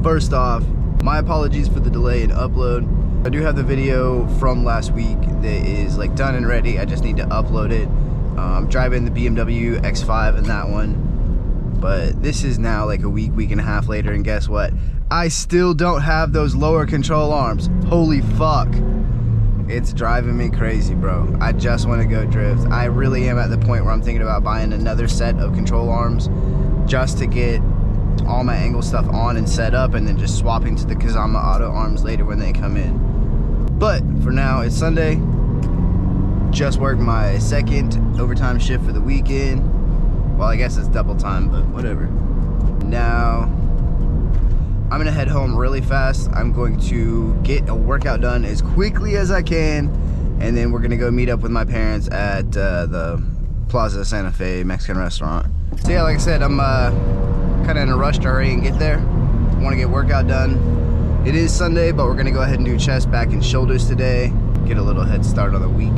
First off, my apologies for the delay in upload. I do have the video from last week that is like done and ready. I just need to upload it. I'm driving the BMW X5 in that one, but this is now like a week and a half later, and guess what? I still don't have those lower control arms. Holy fuck. It's driving me crazy, bro. I just want to go drift. I really am at the point where I'm thinking about buying another set of control arms just to get all my angle stuff on and set up, and then just swapping to the Kazama auto arms later when they come in. But for now, it's Sunday. Just worked my second overtime shift for the weekend. Well, I guess it's double time, but whatever. Now, I'm gonna head home really fast. I'm going to get a workout done as quickly as I can, and then we're gonna go meet up with my parents at the Plaza Santa Fe Mexican restaurant. So yeah, like I said, I'm kind of in a rush to hurry and get there. Want to get workout done. It is Sunday, but we're gonna go ahead and do chest, back, and shoulders today. Get a little head start on the week.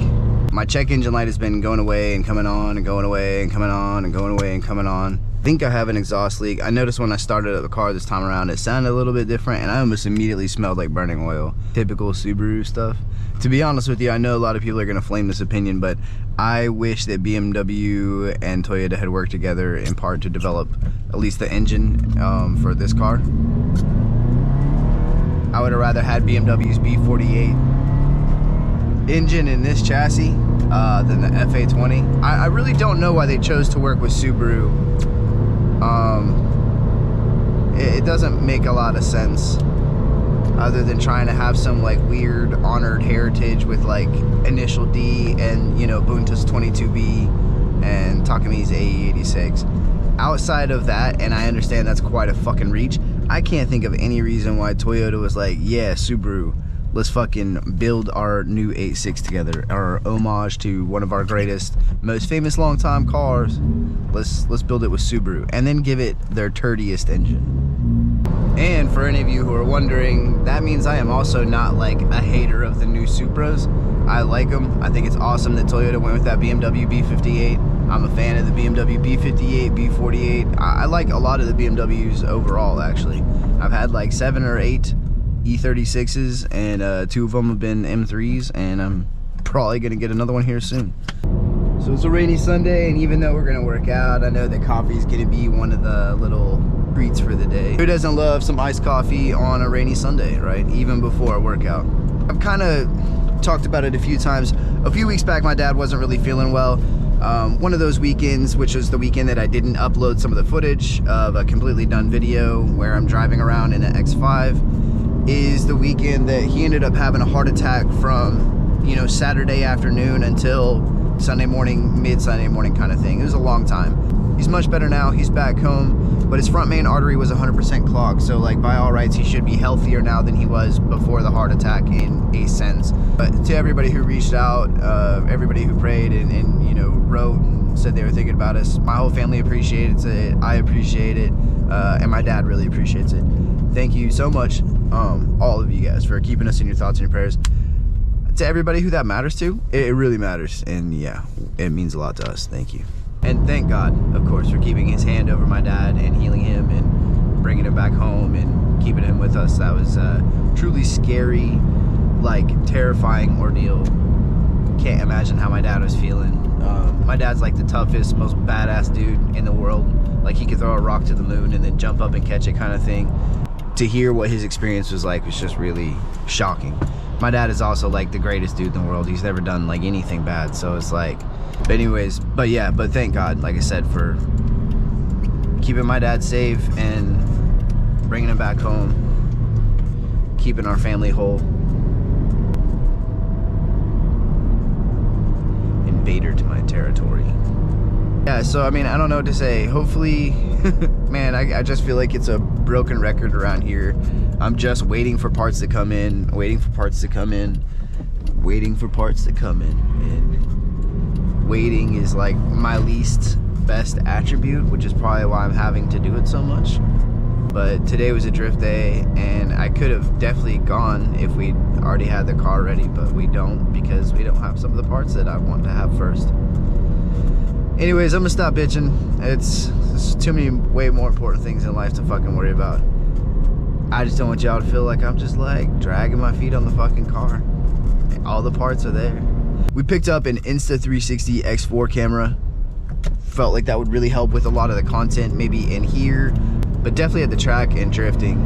My check engine light has been going away and coming on and going away and coming on and going away and coming on. I think I have an exhaust leak. I noticed when I started up the car this time around, it sounded a little bit different, and I almost immediately smelled like burning oil. Typical Subaru stuff. To be honest with you, I know a lot of people are gonna flame this opinion, but I wish that BMW and Toyota had worked together in part to develop at least the engine for this car. I would have rather had BMW's B48 engine in this chassis than the FA20. I really don't know why they chose to work with Subaru. It doesn't make a lot of sense, other than trying to have some like weird honored heritage with like Initial D and, you know, Bunta's 22B and Takami's AE86. Outside of that, and I understand that's quite a fucking reach, I can't think of any reason why Toyota was like, yeah, Subaru, let's fucking build our new 86 together, our homage to one of our greatest, most famous longtime cars. Let's build it with Subaru, and then give it their turdiest engine. And for any of you who are wondering, that means I am also not like a hater of the new Supras. I like them. I think it's awesome that Toyota went with that BMW B58. I'm a fan of the BMW B58, B48. I like a lot of the BMWs overall, actually. I've had like 7 or 8 E36s, and 2 of them have been M3s, and I'm probably gonna get another one here soon. So it's a rainy Sunday, and even though we're gonna work out, I know that coffee is gonna be one of the little treats for the day. Who doesn't love some iced coffee on a rainy Sunday, right? Even before a workout. I've kind of talked about it a few times. A few weeks back, my dad wasn't really feeling well. One of those weekends, which was the weekend that I didn't upload some of the footage of a completely done video where I'm driving around in an X5, is the weekend that he ended up having a heart attack from, you know, Saturday afternoon until Sunday morning, mid-Sunday morning kind of thing. It was a long time. He's much better now. He's back home, but his front main artery was 100% clogged. So like by all rights, he should be healthier now than he was before the heart attack in a sense. But to everybody who reached out, everybody who prayed and you know, wrote and said they were thinking about us, my whole family appreciates it. I appreciate it. And my dad really appreciates it. Thank you so much, all of you guys, for keeping us in your thoughts and your prayers. To everybody who that matters to, it really matters. And yeah, it means a lot to us. Thank you. And thank God, of course, for keeping his hand over my dad and healing him and bringing him back home and keeping him with us. That was a truly scary, like terrifying ordeal. Can't imagine how my dad was feeling. My dad's like the toughest, most badass dude in the world. Like he could throw a rock to the moon and then jump up and catch it kind of thing. To hear what his experience was like was just really shocking. My dad is also like the greatest dude in the world. He's never done like anything bad, so it's like, but anyways, but yeah, but thank God, like I said, for keeping my dad safe and bringing him back home, keeping our family whole. Invader to my territory. Yeah, so I mean, I don't know what to say. Hopefully, man, I just feel like it's a broken record around here. I'm just waiting for parts to come in, waiting for parts to come in, waiting for parts to come in. And waiting is like my least best attribute, which is probably why I'm having to do it so much. But today was a drift day, and I could have definitely gone if we already had the car ready, but we don't, because we don't have some of the parts that I want to have first. Anyways, I'm gonna stop bitching. It's too many way more important things in life to fucking worry about. I just don't want y'all to feel like I'm just like dragging my feet on the fucking car. All the parts are there. We picked up an Insta 360 X4 camera. Felt like that would really help with a lot of the content, maybe in here, but definitely at the track and drifting.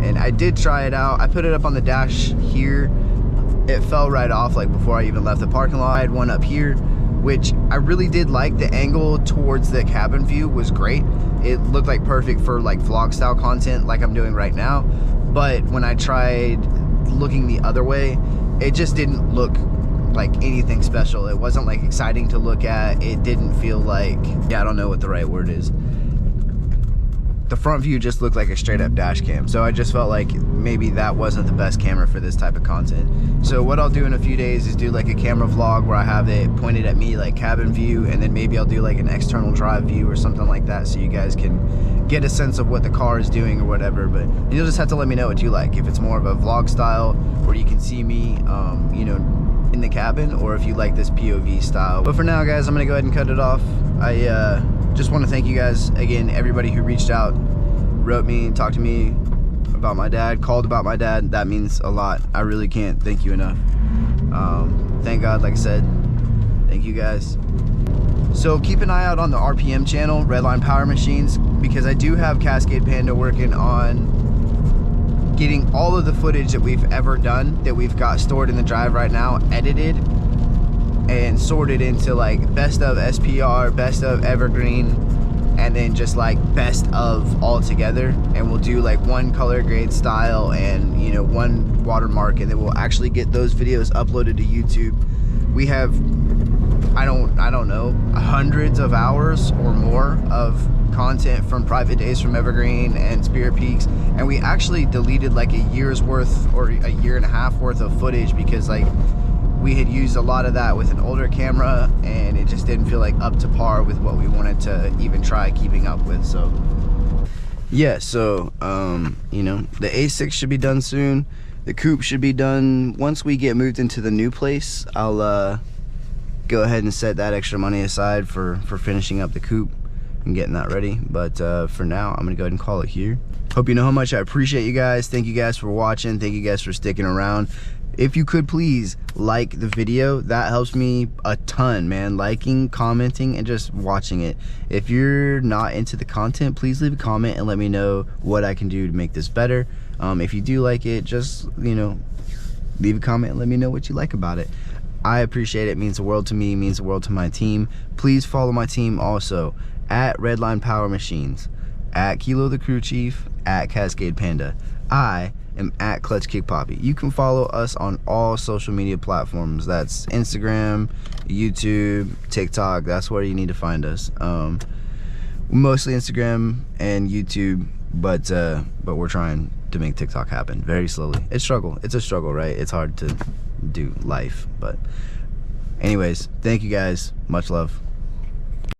And I did try it out. I put it up on the dash here. It fell right off like before I even left the parking lot. I had one up here, which I really did like. The angle towards the cabin view was great. It looked like perfect for like vlog style content like I'm doing right now. But when I tried looking the other way, it just didn't look like anything special. It wasn't like exciting to look at. It didn't feel like, yeah, I don't know what the right word is. The front view just looked like a straight up dash cam. So I just felt like maybe that wasn't the best camera for this type of content. So what I'll do in a few days is do like a camera vlog where I have it pointed at me like cabin view, and then maybe I'll do like an external drive view or something like that, so you guys can get a sense of what the car is doing or whatever. But you'll just have to let me know what you like. If it's more of a vlog style where you can see me, you know, in the cabin, or if you like this POV style. But for now, guys, I'm gonna go ahead and cut it off. I just want to thank you guys again, everybody who reached out, wrote me, talked to me about my dad, called about my dad. That means a lot. I really can't thank you enough. Thank God, like I said, thank you guys. So keep an eye out on the RPM channel, Redline Power Machines, because I do have Cascade Panda working on getting all of the footage that we've ever done, that we've got stored in the drive right now, edited and sorted into like best of SPR, best of Evergreen, and then just like best of all together. And we'll do like one color grade style and, you know, one watermark, and then we'll actually get those videos uploaded to YouTube. We have, I don't know, hundreds of hours or more of content from Private Days from Evergreen and Spirit Peaks, and we actually deleted like a year's worth or a year and a half worth of footage because like we had used a lot of that with an older camera, and it just didn't feel like up to par with what we wanted to even try keeping up with. So yeah, so you know, the A6 should be done soon. The coupe should be done once we get moved into the new place. I'll go ahead and set that extra money aside for finishing up the coupe and getting that ready. But for now, I'm gonna go ahead and call it here. Hope you know how much I appreciate you guys. Thank you guys for watching. Thank you guys for sticking around. If you could please like the video, that helps me a ton, man. Liking, commenting, and just watching it. If you're not into the content, please leave a comment and let me know what I can do to make this better. If you do like it, just, you know, leave a comment and let me know what you like about it. I appreciate it. It means the world to me, means the world to my team. Please follow my team also at Redline Power Machines, at Kilo the Crew Chief, at Cascade Panda. I am at Clutch Kick Poppy. You can follow us on all social media platforms. That's Instagram, YouTube, TikTok. That's where you need to find us. Mostly Instagram and YouTube, but we're trying to make TikTok happen very slowly. It's a struggle, right? It's hard to do life, but anyways, thank you guys. Much love.